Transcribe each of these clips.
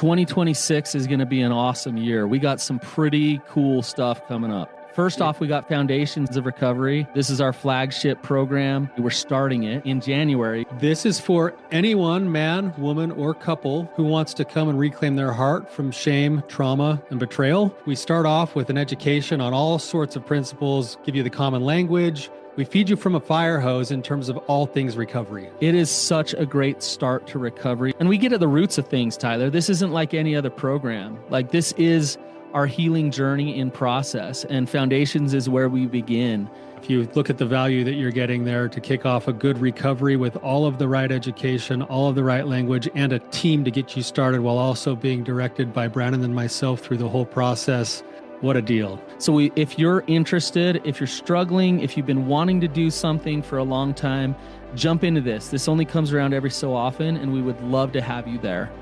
2026 is going to be an awesome year. We got some pretty cool stuff coming up. First off, we got Foundations of Recovery. This is our flagship program. We're starting it in January. This is for anyone, man, woman, or couple who wants to come and reclaim their heart from shame, trauma, and betrayal. We start off with an education on all sorts of principles, give you the common language. We feed you from a fire hose in terms of all things recovery. It is such a great start to recovery. And we get at the roots of things, Tyler. This isn't like any other program. Like, this is our healing journey in process, and Foundations is where we begin. If you look at the value that you're getting there to kick off a good recovery with all of the right education, all of the right language, and a team to get you started while also being directed by Brandon and myself through the whole process, what a deal. So if you're interested, if you're struggling, if you've been wanting to do something for a long time, jump into this. This only comes around every so often, and we would love to have you there.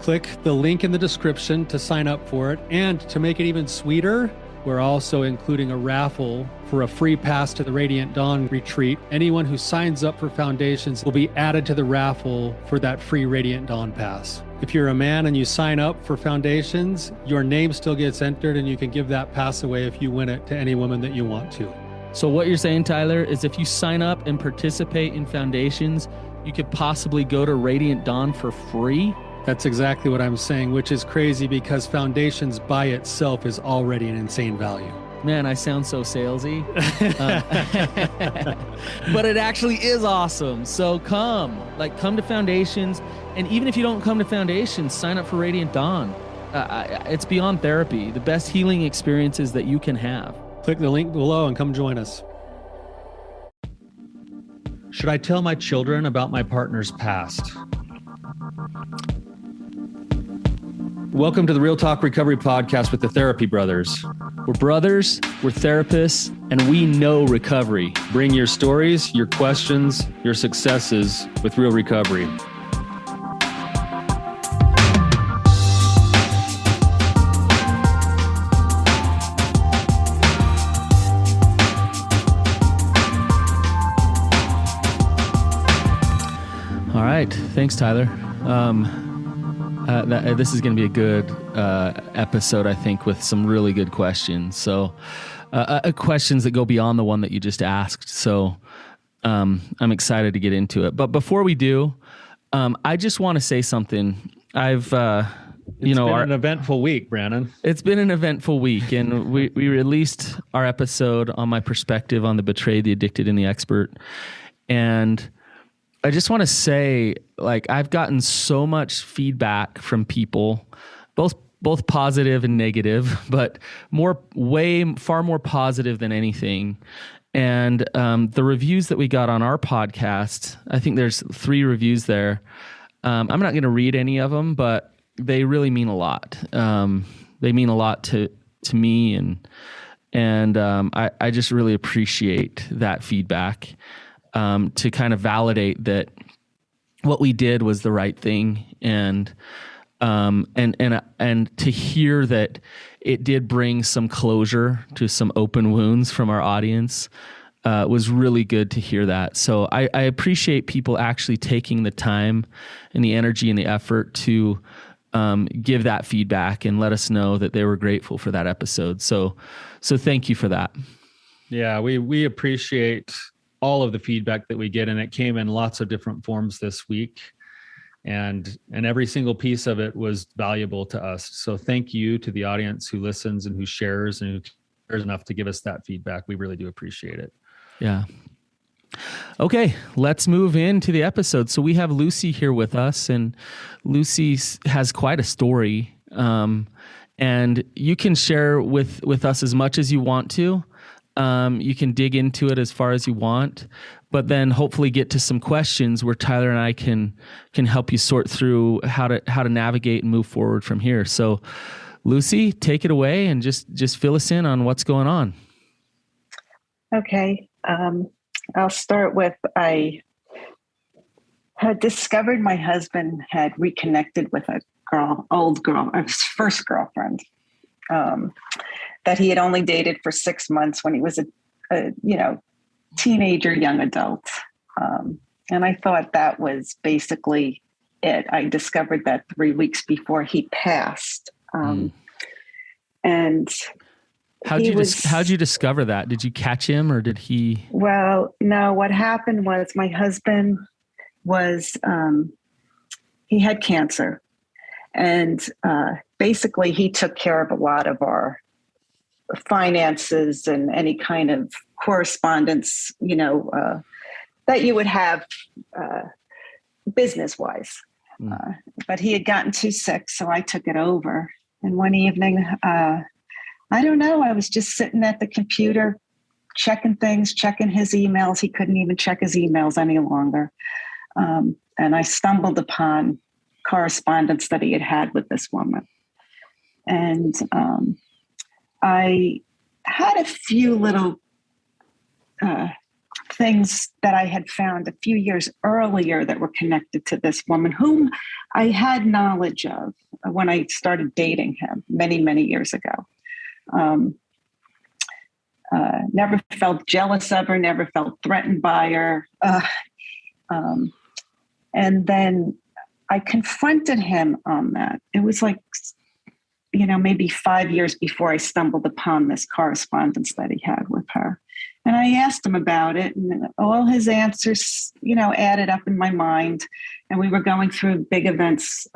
Click the link in the description to sign up for it. And to make it even sweeter, we're also including a raffle for a free pass to the Radiant Dawn retreat. Anyone who signs up for Foundations will be added to the raffle for that free Radiant Dawn pass. If you're a man and you sign up for Foundations, your name still gets entered, and you can give that pass away if you win it to any woman that you want to. So what you're saying, Tyler, is if you sign up and participate in Foundations, you could possibly go to Radiant Dawn for free? That's exactly what I'm saying, which is crazy because Foundations by itself is already an insane value. Man, I sound so salesy. But it actually is awesome. So come to Foundations. And even if you don't come to Foundations, sign up for Radiant Dawn. It's beyond therapy, the best healing experiences that you can have. Click the link below and come join us. Should I tell my children about my partner's past? Welcome to the Real Talk Recovery Podcast with the Therapy Brothers. We're brothers, we're therapists, and we know recovery. Bring your stories, your questions, your successes with real recovery. All right. Thanks, Tyler. This is going to be a good episode, I think, with some really good questions. So questions that go beyond the one that you just asked. So I'm excited to get into it. But before we do, I just want to say something. It's been an eventful week, Brandon. It's been an eventful week, and we released our episode on my perspective on the betrayed, the addicted, and the expert. And I just want to say, I've gotten so much feedback from people, both positive and negative, but far more positive than anything. And the reviews that we got on our podcast, I think there's 3 reviews there. I'm not going to read any of them, but they really mean a lot. They mean a lot to me, and I just really appreciate that feedback. To kind of validate that what we did was the right thing, and to hear that it did bring some closure to some open wounds from our audience was really good to hear that. So I appreciate people actually taking the time and the energy and the effort to give that feedback and let us know that they were grateful for that episode. So thank you for that. Yeah, we appreciate all of the feedback that we get, and it came in lots of different forms this week, and every single piece of it was valuable to us. So thank you to the audience who listens and who shares and who cares enough to give us that feedback. We really do appreciate it. Yeah. Okay, let's move into the episode. So we have Lucy here with us, and Lucy has quite a story, and you can share with us as much as you want to. You can dig into it as far as you want, but then hopefully get to some questions where Tyler and I can help you sort through how to navigate and move forward from here. So, Lucy, take it away and just fill us in on what's going on. Okay, I'll start with I had discovered my husband had reconnected with a old girl, his first girlfriend. That he had only dated for 6 months when he was a teenager, young adult. And I thought that was basically it. I discovered that 3 weeks before he passed. And how'd you discover that? Did you catch him or did he? Well, no, what happened was my husband was, he had cancer, and basically he took care of a lot of our finances and any kind of correspondence, that you would have business wise. But he had gotten too sick, so I took it over. And one evening, I don't know, I was just sitting at the computer, checking his emails. He couldn't even check his emails any longer. And I stumbled upon correspondence that he had had with this woman. And I had a few little things that I had found a few years earlier that were connected to this woman, whom I had knowledge of when I started dating him many, many years ago. Never felt jealous of her, never felt threatened by her. And then I confronted him on that. It was like, maybe 5 years before I stumbled upon this correspondence that he had with her. And I asked him about it, and all his answers, added up in my mind. And we were going through big events,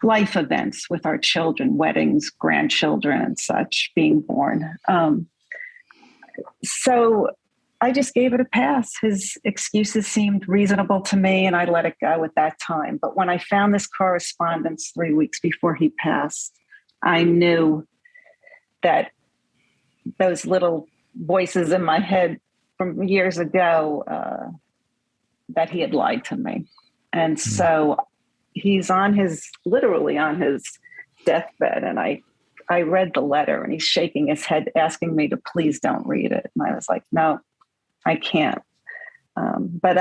life events with our children, weddings, grandchildren, and such being born. So I just gave it a pass. His excuses seemed reasonable to me, and I let it go at that time. But when I found this correspondence 3 weeks before he passed, I knew that those little voices in my head from years ago, that he had lied to me. And so he's literally on his deathbed. And I read the letter, and he's shaking his head, asking me to please don't read it. And I was like, no, I can't. But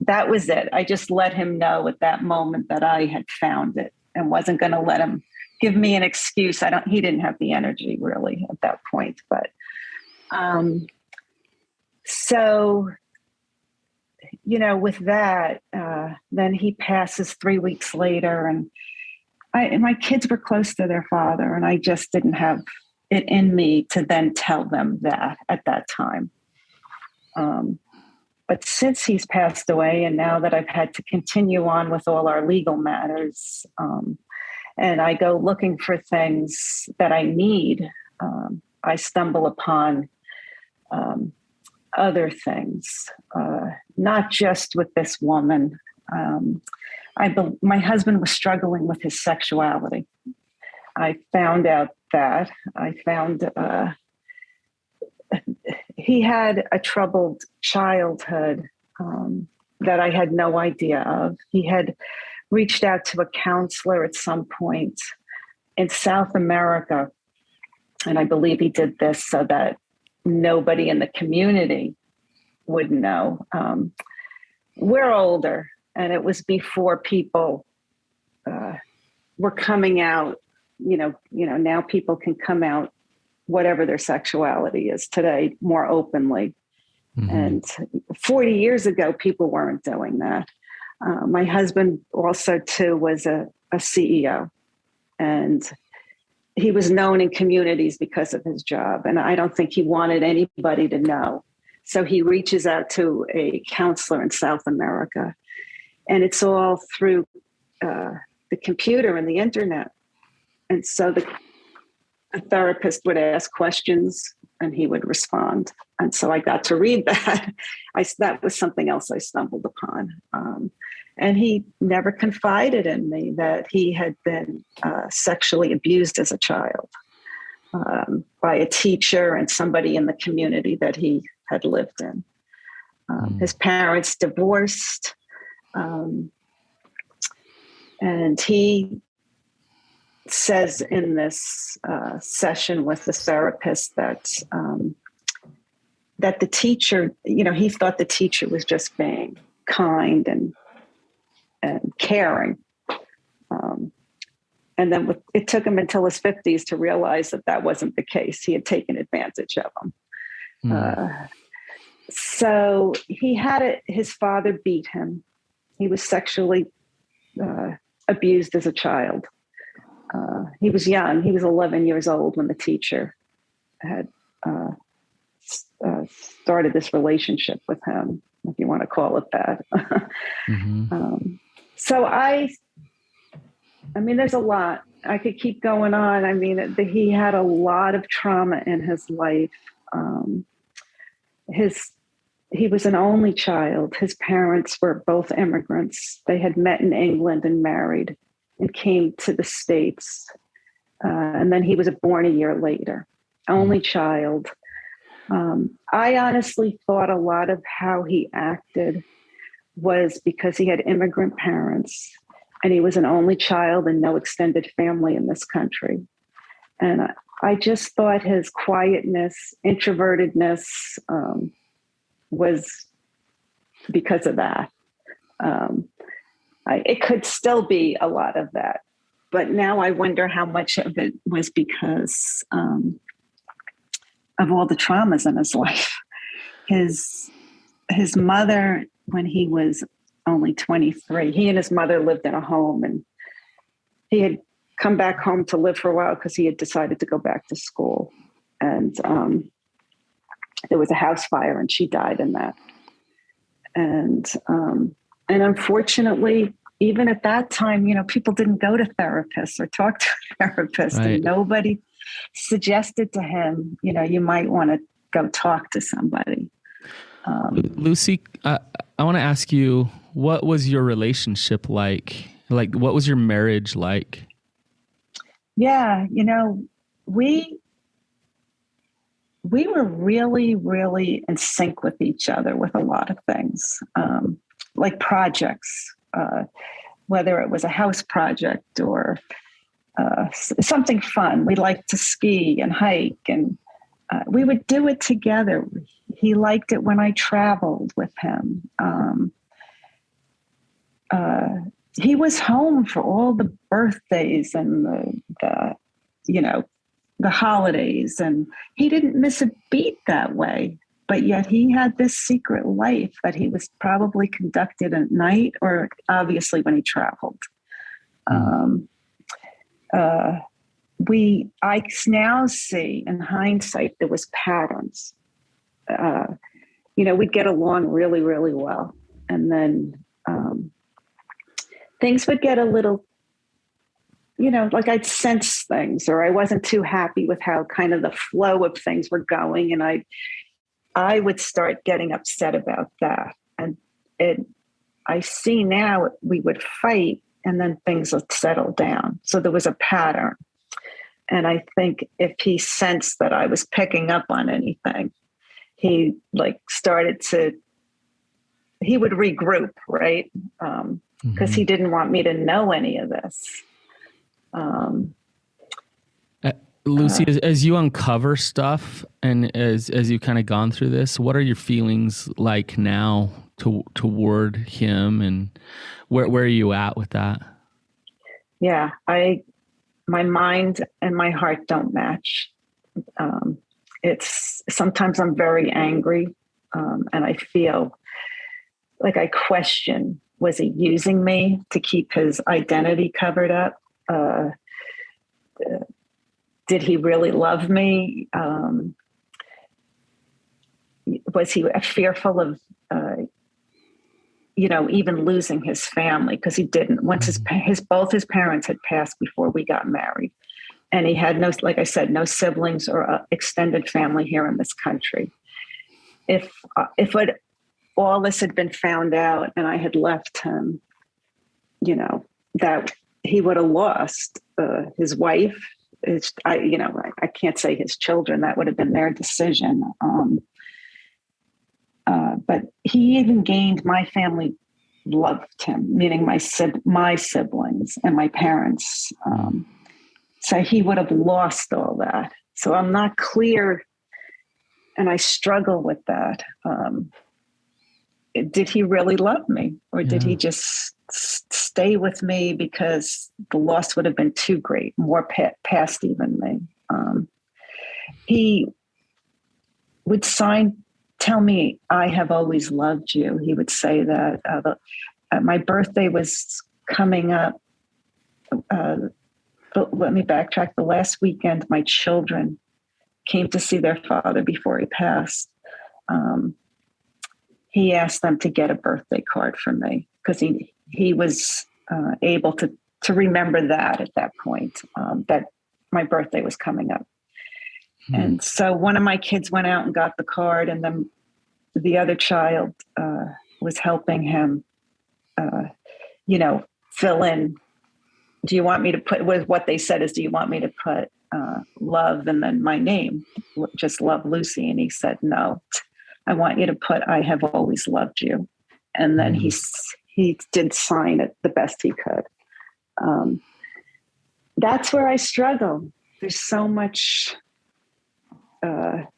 that was it. I just let him know at that moment that I had found it and wasn't going to let him give me an excuse. He didn't have the energy really at that point, but, so, with that, then he passes 3 weeks later, and my kids were close to their father, and I just didn't have it in me to then tell them that at that time. But since he's passed away, and now that I've had to continue on with all our legal matters, and I go looking for things that I need, I stumble upon other things, not just with this woman. My husband was struggling with his sexuality. I found out that. He had a troubled childhood that I had no idea of. He had reached out to a counselor at some point in South America, and I believe he did this so that nobody in the community would know. We're older, and it was before people were coming out. Now people can come out, whatever their sexuality is today, more openly. Mm-hmm. And 40 years ago, people weren't doing that. My husband also, too, was a CEO, and he was known in communities because of his job. And I don't think he wanted anybody to know. So he reaches out to a counselor in South America, and it's all through the computer and the internet. And so the therapist would ask questions and he would respond. And so I got to read that. That was something else I stumbled upon. And he never confided in me that he had been sexually abused as a child by a teacher and somebody in the community that he had lived in. His parents divorced, and he says in this session with the therapist that the teacher, he thought the teacher was just being kind and caring. And then it took him until his 50s to realize that wasn't the case. He had taken advantage of him. So he had his father beat him. He was sexually abused as a child. He was young. He was 11 years old when the teacher had started this relationship with him, if you want to call it that. So I mean, there's a lot. I could keep going on. I mean, he had a lot of trauma in his life. He was an only child. His parents were both immigrants. They had met in England and married and came to the States. And then he was born a year later. Only child. I honestly thought a lot of how he acted was because he had immigrant parents and he was an only child and no extended family in this country. And I just thought his quietness, introvertedness was because of that. It could still be a lot of that. But now I wonder how much of it was because of all the traumas in his life. His mother, when he was only 23, he and his mother lived in a home, and he had come back home to live for a while because he had decided to go back to school. And there was a house fire and she died in that. And unfortunately, even at that time, people didn't go to therapists or talk to therapists, right. And nobody suggested to him, you might want to go talk to somebody. Lucy, I want to ask you, what was your relationship like? Like, what was your marriage like? Yeah, we were really, really in sync with each other with a lot of things, like projects, whether it was a house project or something fun. We liked to ski and hike, and we would do it together. He liked it when I traveled with him. He was home for all the birthdays and the holidays, and he didn't miss a beat that way. But yet he had this secret life that he was probably conducted at night or obviously when he traveled. I now see in hindsight, there was patterns. We'd get along really, really well. And then things would get a little, like I'd sense things, or I wasn't too happy with how kind of the flow of things were going. And I would start getting upset about that. And I see now we would fight and then things would settle down. So there was a pattern. And I think if he sensed that I was picking up on anything, he he would regroup, right? Because he didn't want me to know any of this. Lucy, as you uncover stuff and as you've kind of gone through this, what are your feelings like now toward him, and where are you at with that? Yeah, my mind and my heart don't match. It's sometimes I'm very angry, and I feel like I question, was he using me to keep his identity covered up? Did he really love me? Was he fearful of, even losing his family? Because he didn't. Once both his parents had passed before we got married, and he had no, like I said, no siblings or extended family here in this country. If all this had been found out and I had left him, that he would have lost his wife. I can't say his children. That would have been their decision. But he even gained, my family loved him, meaning my siblings and my parents. So he would have lost all that. So I'm not clear, and I struggle with that. Did he really love me, or did he just stay with me because the loss would have been too great, more past even me? He would tell me, "I have always loved you." He would say that. My birthday was coming up, but let me backtrack. The last weekend, my children came to see their father before he passed. He asked them to get a birthday card from me because he was able to remember that at that point, that my birthday was coming up. And so one of my kids went out and got the card, and then the other child was helping him, fill in. Do you want me to put, what they said is, do you want me to put love and then my name, just Love Lucy? And he said, no, I want you to put, I have always loved you. And then he did sign it the best he could. That's where I struggle. There's so much, the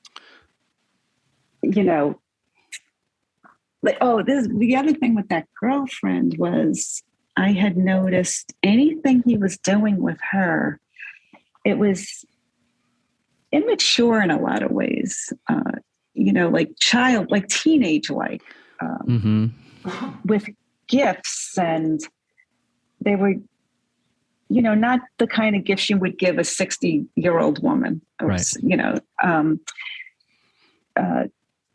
other thing with that girlfriend was I had noticed anything he was doing with her, it was immature in a lot of ways, like teenage-like, with gifts, and they were, not the kind of gifts you would give a 60-year-old woman, or, right.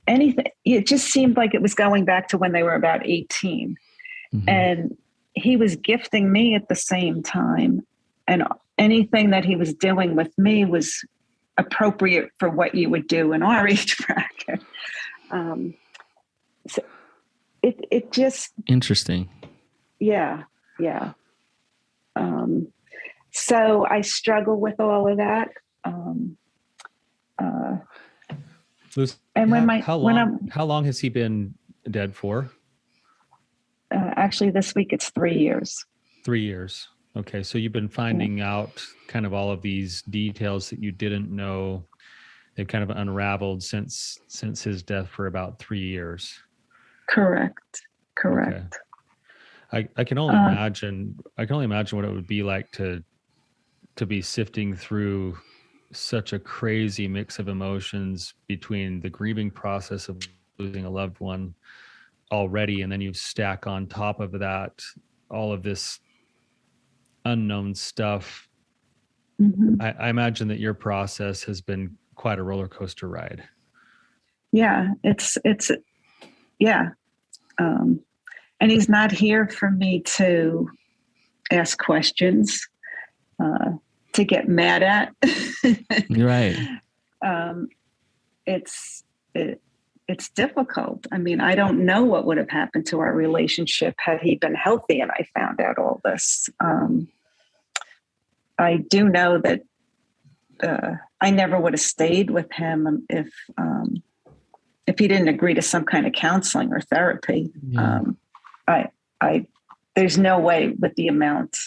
Anything. It just seemed like it was going back to when they were about 18. And he was gifting me at the same time. And anything that he was doing with me was appropriate for what you would do in our age bracket. So it just... Interesting. Yeah. Yeah. So I struggle with all of that. Lucy, and how long has he been dead for? Actually, this week it's 3 years. 3 years. Okay, so you've been finding out kind of all of these details that you didn't know. They've kind of unraveled since his death for about 3 years. Correct. Okay. I can only imagine. I can only imagine what it would be like to be sifting through such a crazy mix of emotions between the grieving process of losing a loved one already, and then you stack on top of that all of this unknown stuff. I imagine that your process has been quite a roller coaster ride. Yeah, it's yeah. And he's not here for me to ask questions, to get mad at. Right. It's difficult. I mean, I don't know what would have happened to our relationship had he been healthy and I found out all this. I do know that I never would have stayed with him if he didn't agree to some kind of counseling or therapy. Yeah. There's no way with the amount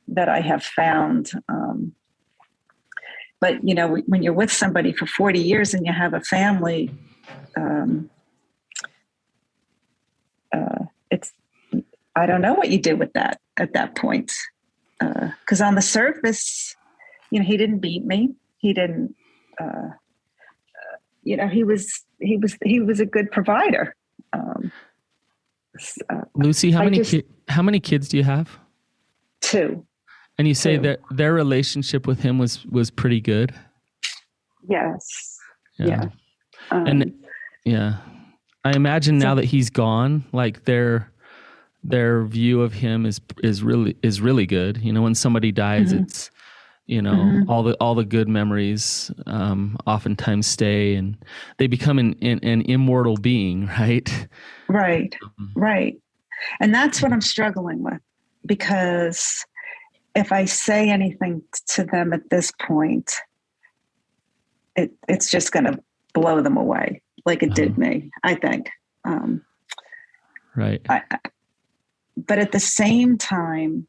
that I have found. But when you're with somebody for 40 years and you have a family, I don't know what you do with that at that point. Because on the surface, he didn't beat me. He didn't. He was a good provider. Lucy, how many kids do you have? 2. And you say that their relationship with him was pretty good? Yes. Yeah. I imagine now that he's gone, like their view of him is really good. When somebody dies, it's all the good memories oftentimes stay, and they become an immortal being, right? Right. And that's what I'm struggling with, because if I say anything to them at this point, it's just going to blow them away like it did me, I think. Right. But at the same time,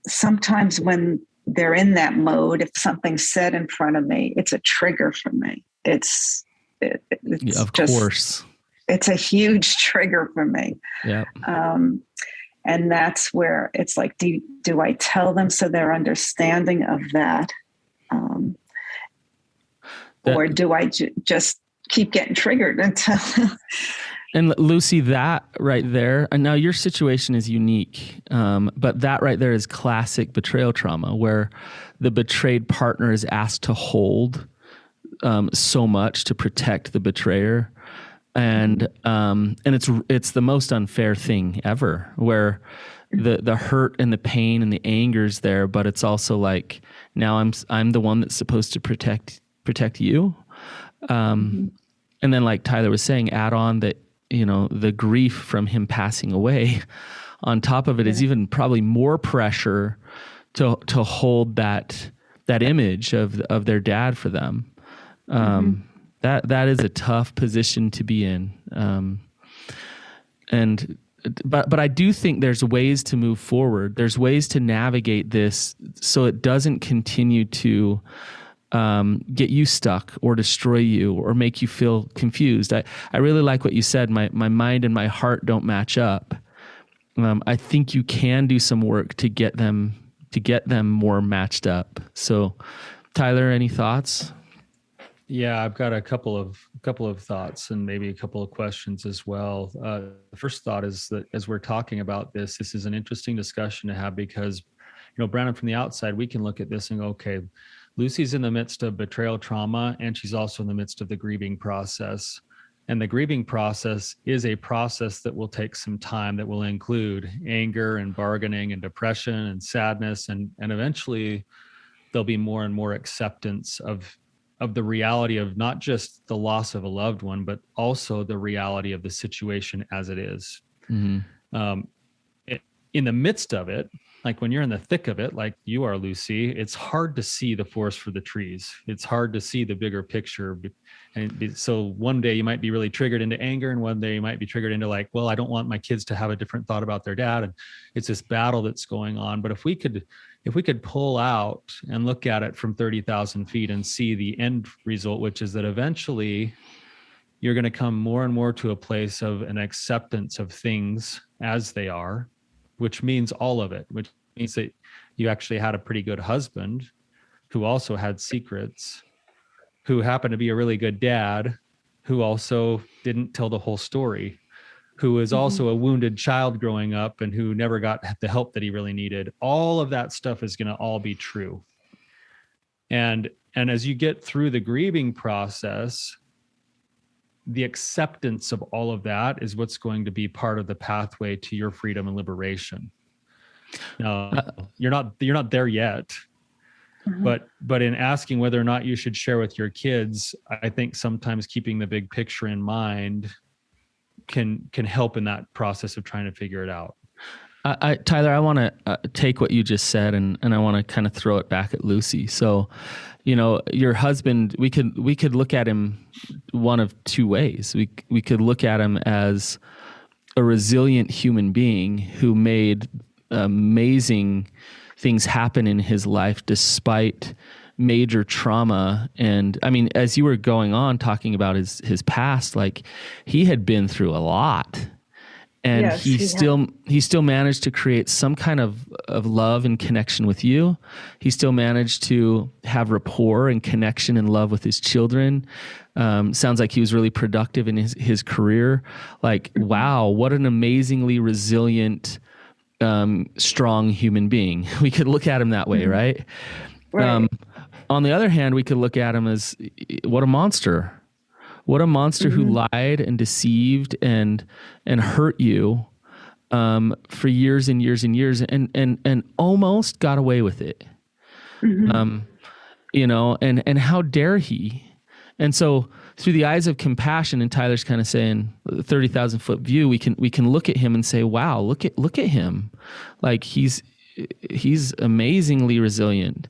sometimes when they're in that mode, if something's said in front of me, it's a trigger for me. It's of course. It's a huge trigger for me. Yeah. And that's where it's like, do I tell them so they're understanding of that? Or do I just keep getting triggered until And Lucy, that right there, and now your situation is unique, but that right there is classic betrayal trauma, where the betrayed partner is asked to hold so much to protect the betrayer, and it's the most unfair thing ever, where the hurt and the pain and the anger's there, but it's also like, now I'm the one that's supposed to protect you, and then like Tyler was saying, add on that, the grief from him passing away on top of it is even probably more pressure to hold that image of their dad for them. That is a tough position to be in. But I do think there's ways to move forward. There's ways to navigate this so it doesn't continue to get you stuck or destroy you or make you feel confused. I really like what you said. My mind and my heart don't match up. I think you can do some work to get them more matched up. So, Tyler, any thoughts? Yeah, I've got a couple of thoughts and maybe a couple of questions as well. The first thought is that as we're talking about this is an interesting discussion to have, because, Brandon, from the outside, we can look at this and go, okay, Lucy's in the midst of betrayal trauma, and she's also in the midst of the grieving process. And the grieving process is a process that will take some time, that will include anger and bargaining and depression and sadness. And eventually there'll be more and more acceptance of the reality of not just the loss of a loved one, but also the reality of the situation as it is. Mm-hmm. In the midst of it, like when you're in the thick of it, like you are, Lucy, it's hard to see the forest for the trees. It's hard to see the bigger picture. And so one day you might be really triggered into anger, and one day you might be triggered into like, well, I don't want my kids to have a different thought about their dad. And it's this battle that's going on. But if we could pull out and look at it from 30,000 feet and see the end result, which is that eventually you're going to come more and more to a place of an acceptance of things as they are, which means all of it, which means that you actually had a pretty good husband who also had secrets, who happened to be a really good dad, who also didn't tell the whole story, who was also a wounded child growing up and who never got the help that he really needed. All of that stuff is going to all be true. And as you get through the grieving process, the acceptance of all of that is what's going to be part of the pathway to your freedom and liberation. Now, you're not there yet, but in asking whether or not you should share with your kids, I think sometimes keeping the big picture in mind can help in that process of trying to figure it out. Tyler, I want to take what you just said and I want to kind of throw it back at Lucy. So, your husband, we could look at him one of two ways. We could look at him as a resilient human being who made amazing things happen in his life despite major trauma. And I mean, as you were going on talking about his past, like he had been through a lot. And yes, he still managed to create some kind of love and connection with you. He still managed to have rapport and connection and love with his children. Sounds like he was really productive in his career. Like, wow, what an amazingly resilient, strong human being. We could look at him that way, right? Right. On the other hand, we could look at him as what a monster. What a monster who lied and deceived and hurt you for years and years and years and almost got away with it. And how dare he? And so through the eyes of compassion, and Tyler's kind of saying 30,000 foot view, we can look at him and say, wow, look at him. Like he's amazingly resilient.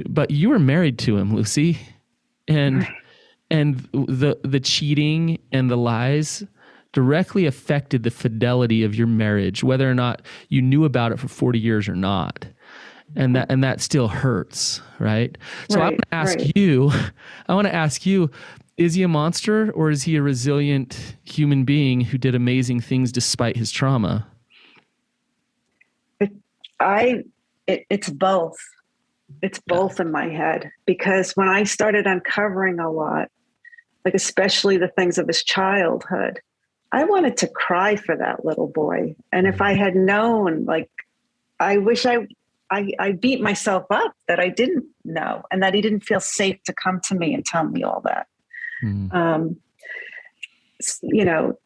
But you were married to him, Lucy, and the cheating and the lies directly affected the fidelity of your marriage, whether or not you knew about it for 40 years or not. And that still hurts, right? So I want to ask you, is he a monster or is he a resilient human being who did amazing things despite his trauma? It's both. It's both in my head, because when I started uncovering a lot, like especially the things of his childhood, I wanted to cry for that little boy. And if I had known, like, I wish I beat myself up that I didn't know and that he didn't feel safe to come to me and tell me all that. You know,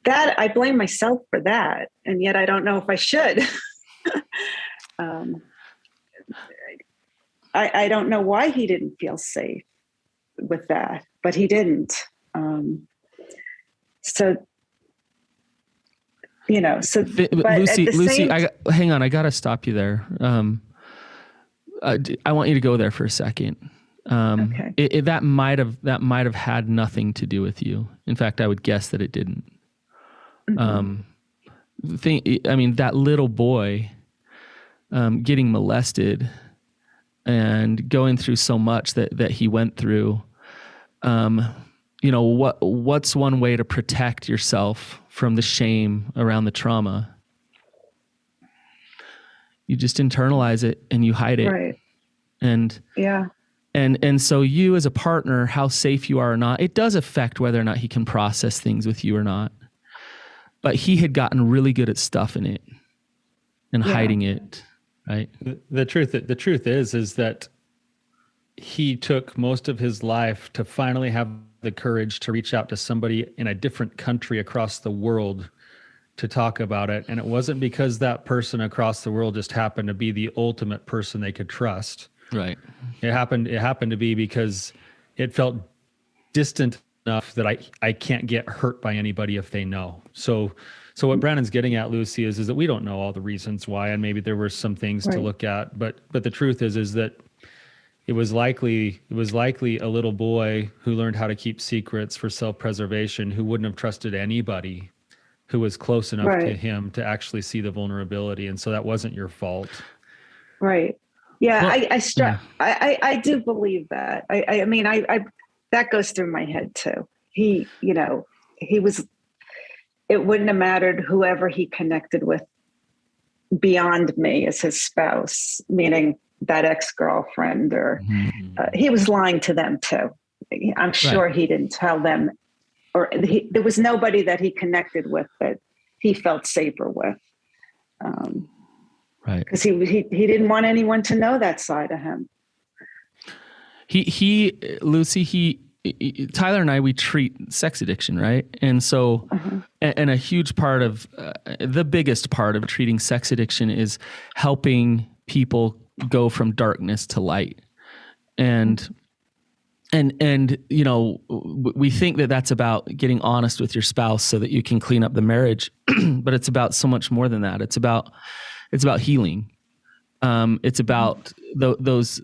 that I blame myself for that. And yet I don't know if I should. I don't know why he didn't feel safe with that, but he didn't. So, you know, so Lucy, hang on. I got to stop you there. I want you to go there for a second. Okay. That might have had nothing to do with you. In fact, I would guess that it didn't. That little boy, getting molested and going through so much that he went through, what's one way to protect yourself from the shame around the trauma? You just internalize it and you hide it. Right. And yeah. And so you as a partner, how safe you are or not, it does affect whether or not he can process things with you or not. But he had gotten really good at stuffing it and hiding it, right? The truth is that he took most of his life to finally have the courage to reach out to somebody in a different country across the world to talk about it. And it wasn't because that person across the world just happened to be the ultimate person they could trust. Right. It happened to be because it felt distant enough that I can't get hurt by anybody if they know. So what Brandon's getting at, Lucy, is that we don't know all the reasons why, and maybe there were some things to look at, but the truth is that it was likely a little boy who learned how to keep secrets for self-preservation, who wouldn't have trusted anybody who was close enough to him to actually see the vulnerability. And so that wasn't your fault. Right. Yeah. Well, I do believe that. I mean, that goes through my head too. It wouldn't have mattered whoever he connected with beyond me as his spouse, meaning that ex-girlfriend, or he was lying to them too. I'm sure he didn't tell them, or there was nobody that he connected with that he felt safer with. Right. Because he didn't want anyone to know that side of him. Lucy, Tyler and I, we treat sex addiction, right? And so, and a huge part of, the biggest part of treating sex addiction is helping people go from darkness to light. And we think that that's about getting honest with your spouse so that you can clean up the marriage, but it's about so much more than that. It's about healing. It's about those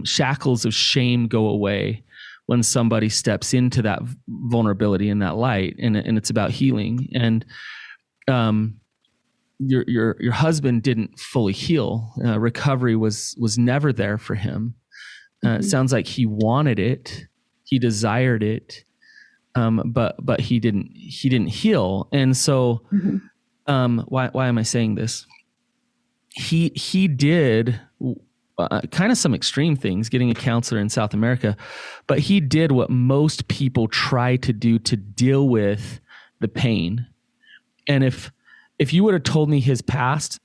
shackles of shame go away when somebody steps into that vulnerability and that light, and it's about healing. And your husband didn't fully heal. Recovery was never there for him. It sounds like he wanted it, he desired it, but he didn't heal. And so, why am I saying this? He did kind of some extreme things, getting a counselor in South America, but he did what most people try to do to deal with the pain. And if you would have told me his past,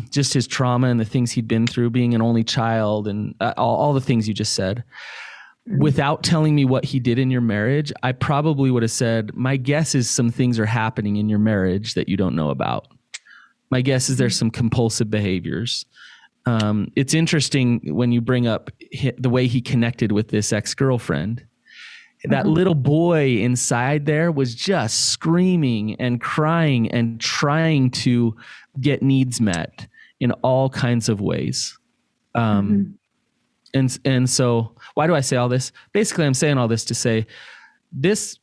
just his trauma and the things he'd been through, being an only child and all the things you just said, without telling me what he did in your marriage, I probably would have said, my guess is some things are happening in your marriage that you don't know about. My guess is there's some compulsive behaviors. It's interesting when you bring up the way he connected with this ex-girlfriend. That little boy inside there was just screaming and crying and trying to get needs met in all kinds of ways. And so why do I say all this? Basically, I'm saying all this to say this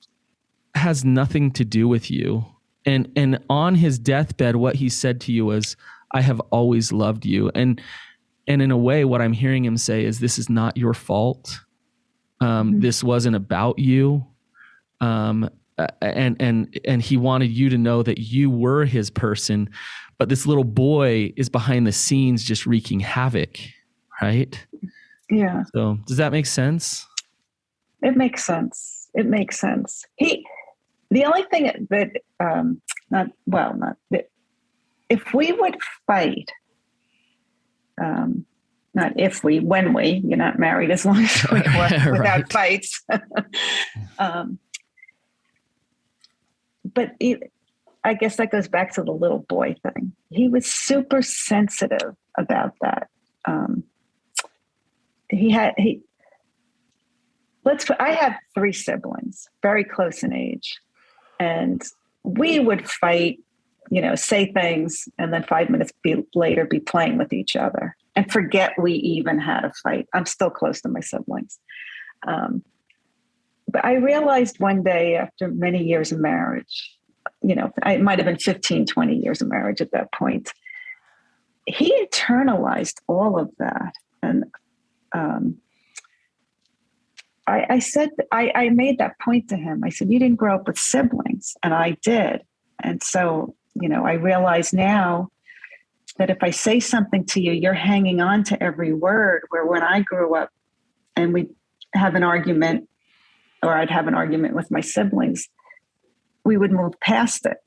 has nothing to do with you. And on his deathbed, what he said to you was, I have always loved you. And in a way, what I'm hearing him say is, this is not your fault. This wasn't about you. And he wanted you to know that you were his person, but this little boy is behind the scenes just wreaking havoc. Right? Yeah. So does that make sense? It makes sense. The only thing that, not that, if we would fight, not if we, when we, you're not married as long as we were without fights. But I guess that goes back to the little boy thing. He was super sensitive about that. I had 3 siblings, very close in age, and we would fight, say things, and then 5 minutes later be playing with each other and forget we even had a fight. I'm still close to my siblings. But I realized one day after many years of marriage, it might have been 15, 20 years of marriage at that point, he internalized all of that. And I said, I made that point to him. I said, you didn't grow up with siblings, and I did. And so, I realize now that if I say something to you, you're hanging on to every word, where when I grew up and we'd have an argument, or I'd have an argument with my siblings, we would move past it.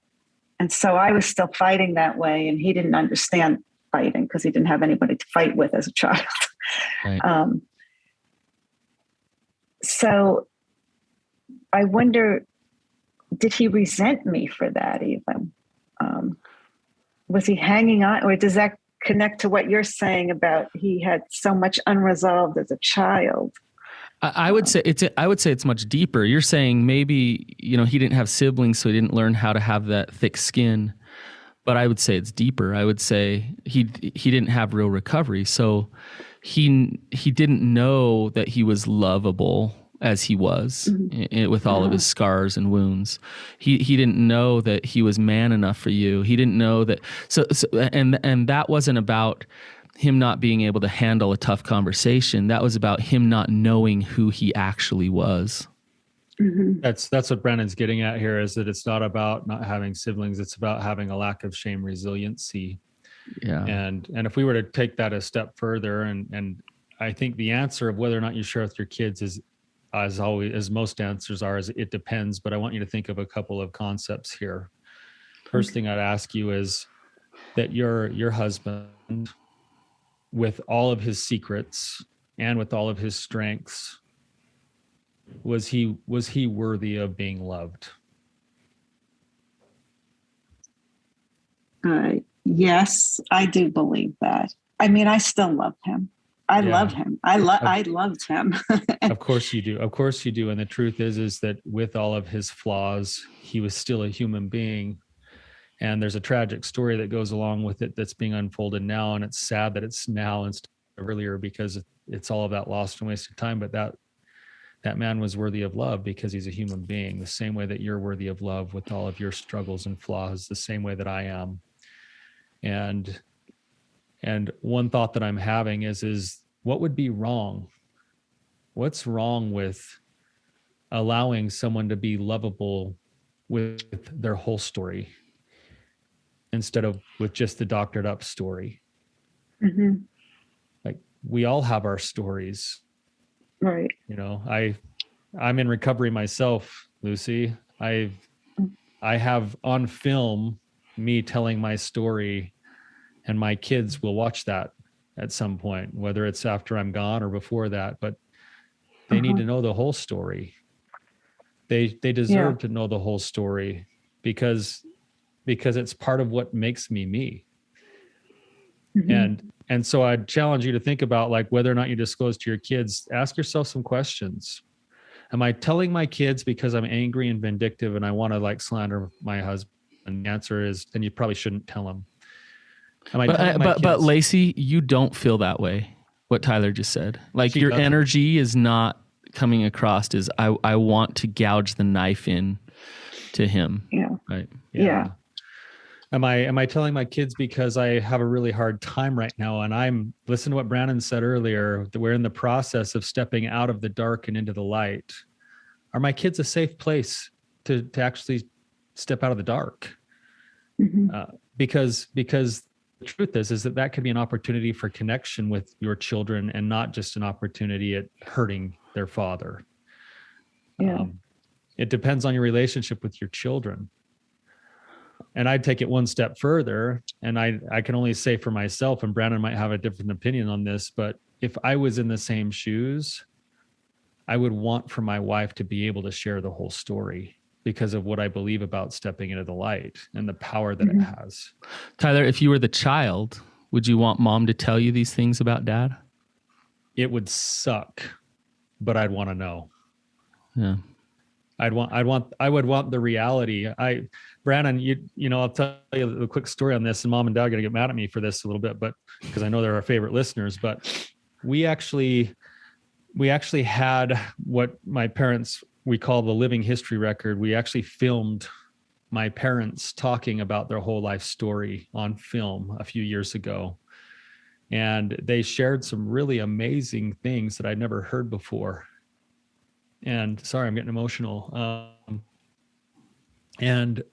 And so I was still fighting that way, and he didn't understand fighting because he didn't have anybody to fight with as a child. Right. So I wonder, did he resent me for that even? Was he hanging on, or does that connect to what you're saying about he had so much unresolved as a child? I would say it's much deeper. You're saying maybe, he didn't have siblings, so he didn't learn how to have that thick skin. But I would say it's deeper. I would say he didn't have real recovery. So he didn't know that he was lovable as he was, with all of his scars and wounds. He didn't know that he was man enough for you. He didn't know that. And that wasn't about him not being able to handle a tough conversation. That was about him not knowing who he actually was. Mm-hmm. That's what Brandon's getting at here, is that it's not about not having siblings. It's about having a lack of shame resiliency. Yeah. And if we were to take that a step further, and I think the answer of whether or not you share with your kids is, as always, as most answers are, is it depends. But I want you to think of a couple of concepts here. First thing I'd ask you is that your husband, with all of his secrets and with all of his strengths, was he worthy of being loved? Yes, I do believe that. I mean, I still love him. I love him. I loved him. Of course you do. Of course you do. And the truth is that with all of his flaws, he was still a human being. And there's a tragic story that goes along with it that's being unfolded now. And it's sad that it's now instead of earlier, because it's all of that lost and wasted time. But that man was worthy of love because he's a human being, the same way that you're worthy of love with all of your struggles and flaws, the same way that I am. And one thought that I'm having is what would be wrong? What's wrong with allowing someone to be lovable with their whole story instead of with just the doctored up story? Mm-hmm. Like, we all have our stories. Right. I'm in recovery myself, Lucy. I have on film me telling my story, and my kids will watch that at some point, whether it's after I'm gone or before that, but they need to know the whole story. They deserve to know the whole story because it's part of what makes me me. Mm-hmm. And so I'd challenge you to think about, like, whether or not you disclose to your kids, ask yourself some questions. Am I telling my kids because I'm angry and vindictive and I want to, like, slander my husband? And the answer is, then you probably shouldn't tell them. But Lacey, you don't feel that way. What Tyler just said, like, your energy is not coming across as I want to gouge the knife in to him. Yeah. Right. Yeah. Am I telling my kids because I have a really hard time right now? And listen to what Brandon said earlier, that we're in the process of stepping out of the dark and into the light. Are my kids a safe place to actually step out of the dark? Mm-hmm. Because the truth is that could be an opportunity for connection with your children and not just an opportunity at hurting their father. Yeah. It depends on your relationship with your children. And I'd take it one step further, and I can only say for myself, and Brandon might have a different opinion on this, but if I was in the same shoes, I would want for my wife to be able to share the whole story because of what I believe about stepping into the light and the power that it has. Tyler, if you were the child, would you want mom to tell you these things about dad? It would suck, but I'd want to know. Yeah. I would want the reality. Brandon, you know, I'll tell you a quick story on this, and mom and dad are going to get mad at me for this a little bit, but because I know they're our favorite listeners, but we actually had what my parents, we call the living history record. We actually filmed my parents talking about their whole life story on film a few years ago. And they shared some really amazing things that I'd never heard before. And sorry, I'm getting emotional. And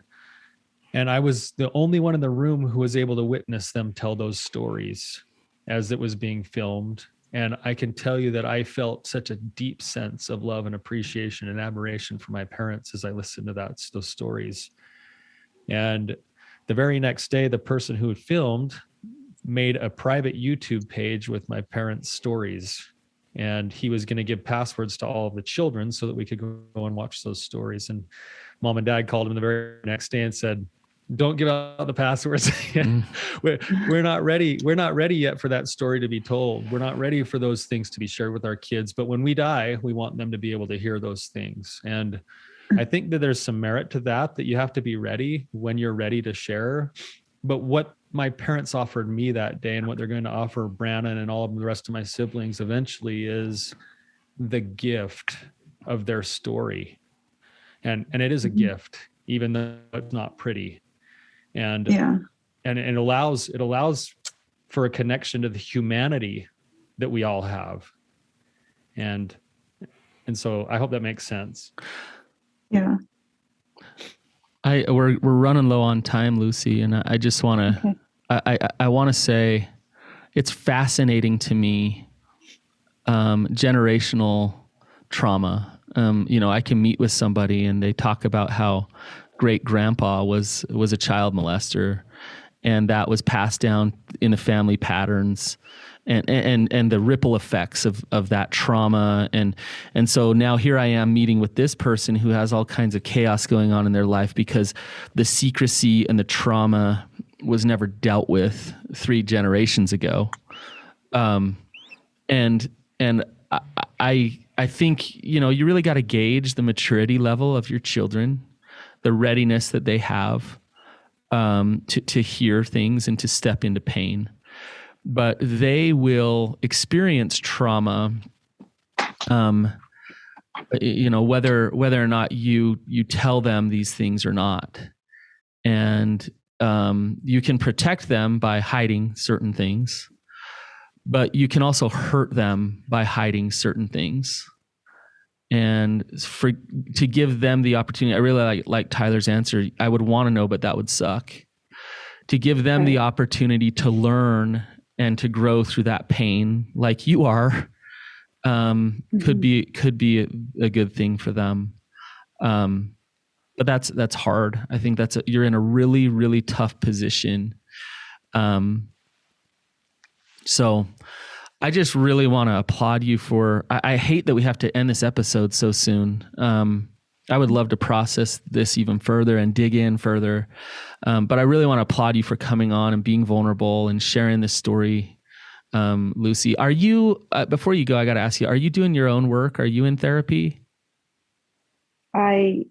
I was the only one in the room who was able to witness them tell those stories as it was being filmed. And I can tell you that I felt such a deep sense of love and appreciation and admiration for my parents as I listened to those stories. And the very next day, the person who had filmed made a private YouTube page with my parents' stories. And he was going to give passwords to all of the children so that we could go and watch those stories. And mom and dad called him the very next day and said, don't give out the passwords. We're not ready. We're not ready yet for that story to be told. We're not ready for those things to be shared with our kids. But when we die, we want them to be able to hear those things. And I think that there's some merit to that you have to be ready when you're ready to share. But what my parents offered me that day and what they're going to offer Brandon and all of the rest of my siblings eventually is the gift of their story. And it is a gift, even though it's not pretty. And it allows for a connection to the humanity that we all have. And so I hope that makes sense. Yeah. We're running low on time, Lucy, and I just want to I want to say it's fascinating to me, generational trauma. You know, I can meet with somebody and they talk about how great grandpa was a child molester, and that was passed down in the family patterns, and the ripple effects of that trauma. And so now here I am meeting with this person who has all kinds of chaos going on in their life because the secrecy and the trauma was never dealt with 3 generations ago. And I think, you know, you really got to gauge the maturity level of your children, the readiness that they have to hear things and to step into pain. But they will experience trauma, you know, whether or not you tell them these things or not. And you can protect them by hiding certain things, but you can also hurt them by hiding certain things. And to give them the opportunity, I really like Tyler's answer. I would want to know, but that would suck. To give them the opportunity to learn and to grow through that pain, like you are, could be a good thing for them. But that's hard. I think you're in a really, really tough position. So I just really want to applaud you for, I hate that we have to end this episode so soon. I would love to process this even further and dig in further. But I really want to applaud you for coming on and being vulnerable and sharing this story. Lucy, are you, before you go, I got to ask you, are you doing your own work? Are you in therapy? I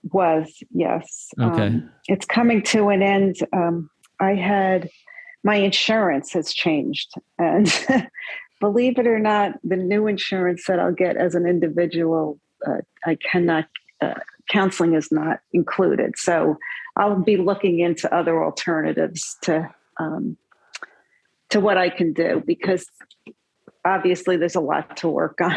was, yes. Okay. It's coming to an end. My insurance has changed, and believe it or not, the new insurance that I'll get as an individual, I cannot, counseling is not included. So I'll be looking into other alternatives to what I can do, because obviously there's a lot to work on.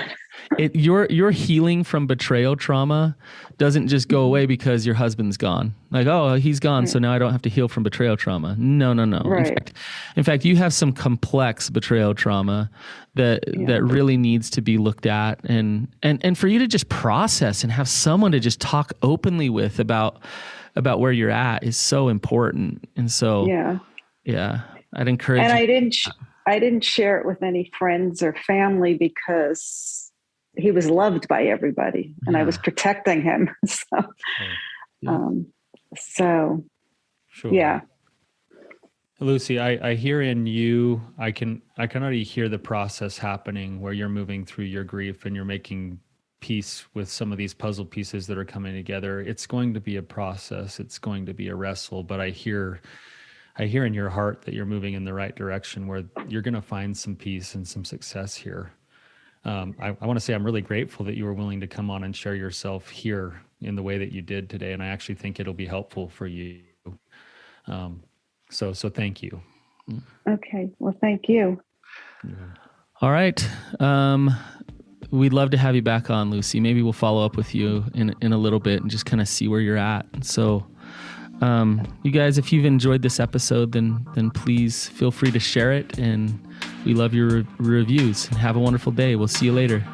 Your healing from betrayal trauma doesn't just go away because your husband's gone. Like, oh, he's gone, so now I don't have to heal from betrayal trauma. No. Right. In fact, you have some complex betrayal trauma that really needs to be looked at, and for you to just process and have someone to just talk openly with about where you're at is so important. And so, yeah, I'd encourage. And I didn't share it with any friends or family because he was loved by everybody, and I was protecting him. So, Sure. yeah. Lucy, I hear in you, I can already hear the process happening where you're moving through your grief and you're making peace with some of these puzzle pieces that are coming together. It's going to be a process. It's going to be a wrestle, but I hear in your heart that you're moving in the right direction where you're going to find some peace and some success here. I want to say I'm really grateful that you were willing to come on and share yourself here in the way that you did today. And I actually think it'll be helpful for you. So thank you. Okay. Well, thank you. All right. We'd love to have you back on, Lucy. Maybe we'll follow up with you in a little bit and just kind of see where you're at. So, you guys, if you've enjoyed this episode, then please feel free to share it. And we love your reviews. Have a wonderful day. We'll see you later.